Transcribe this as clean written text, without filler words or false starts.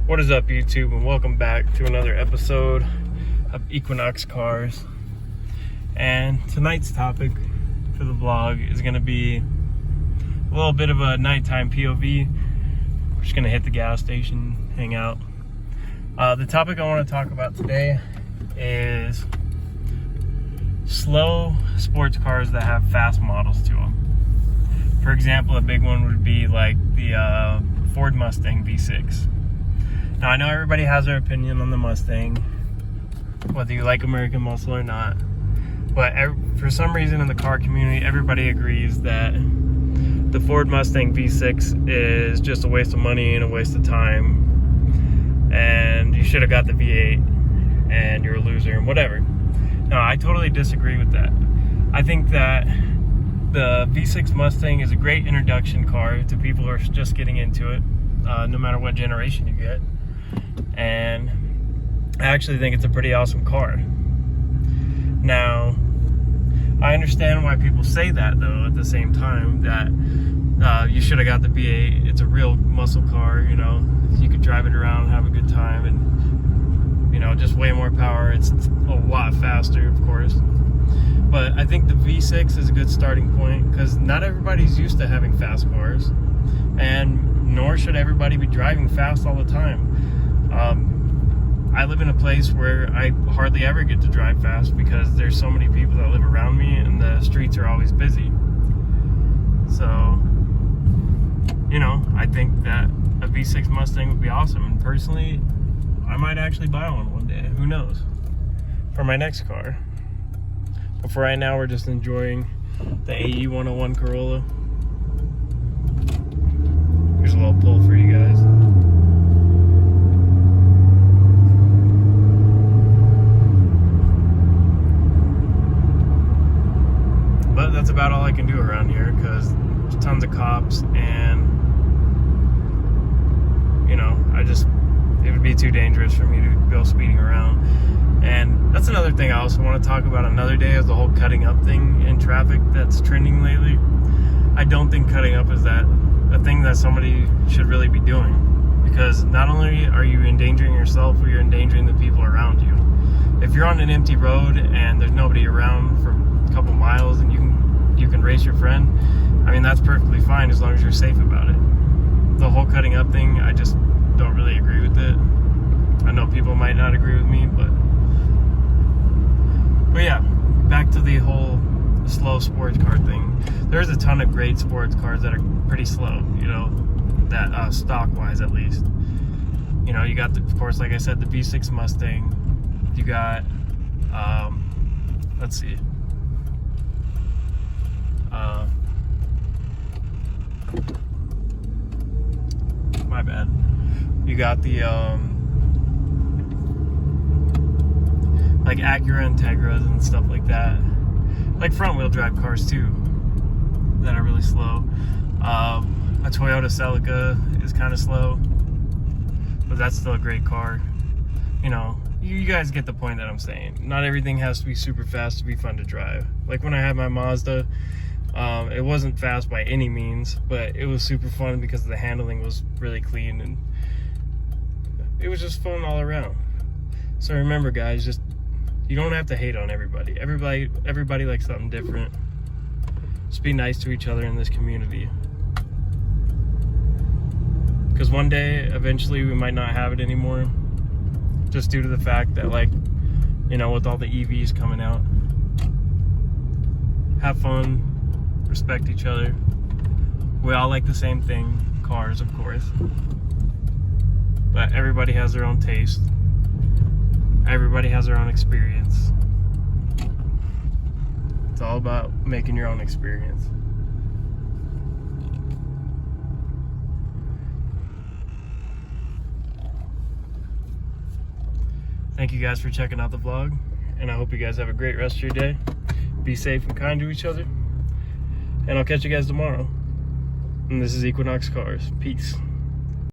What is up, YouTube, and welcome back to another episode of Equinox Cars. And tonight's topic for the vlog is going to be a little bit of a nighttime POV. We're just going to hit the gas station, hang out. The topic I want to talk about today is slow sports cars that have fast models to them. For example, a big one would be like the Ford Mustang V6. Now, I know everybody has their opinion on the Mustang, whether you like American muscle or not, but for some reason in the car community, everybody agrees that the Ford Mustang V6 is just a waste of money and a waste of time, and you should have got the V8 and you're a loser and whatever. Now, I totally disagree with that. I think that the V6 Mustang is a great introduction car to people who are just getting into it, no matter what generation you get. And I actually think it's a pretty awesome car. Now, I understand why people say that, though, at the same time, that you should have got the V8. It's a real muscle car, you know. You could drive it around and have a good time, and, you know, just way more power. It's a lot faster, of course. But I think the V6 is a good starting point because not everybody's used to having fast cars, and nor should everybody be driving fast all the time. I live in a place where I hardly ever get to drive fast because there's so many people that live around me and the streets are always busy. So, you know, I think that a V6 Mustang would be awesome. And personally, I might actually buy one day. Who knows? For my next car. But for right now, we're just enjoying the AE 101 Corolla. Here's a little pull for you guys. But that's about all I can do around here because there's tons of cops, and you know, it would be too dangerous for me to go speeding around. And that's another thing I also want to talk about another day, is the whole cutting up thing in traffic that's trending lately. I don't think cutting up is a thing that somebody should really be doing, because not only are you endangering yourself, but you're endangering the people around you. If you're on an empty road and there's nobody around for a couple miles and you can race your friend, I mean, that's perfectly fine as long as you're safe about it. The whole cutting up thing, I just don't really agree with it. I know people might not agree with me, but yeah, back to the whole slow sports car thing. There's a ton of great sports cars that are pretty slow, you know, that stock wise at least. You know, you got of course, like I said, the V6 Mustang. You got let's see, my bad. You got the like Acura Integras and stuff like that, like front wheel drive cars too, that are really slow. A Toyota Celica is kind of slow, but that's still a great car. You know, you guys get the point that I'm saying. Not everything has to be super fast to be fun to drive. Like when I had my Mazda, it wasn't fast by any means, but it was super fun because the handling was really clean and it was just fun all around. So remember, guys, you don't have to hate on everybody. Everybody likes something different. Just be nice to each other in this community. Because one day, eventually, we might not have it anymore. Just due to the fact that, like, you know, with all the EVs coming out. Have fun. Respect each other. We all like the same thing. Cars, of course. But everybody has their own taste. Everybody has their own experience. It's all about making your own experience. Thank you guys for checking out the vlog, and I hope you guys have a great rest of your day. Be safe and kind to each other, and I'll catch you guys tomorrow. And this is Equinox Cars. Peace.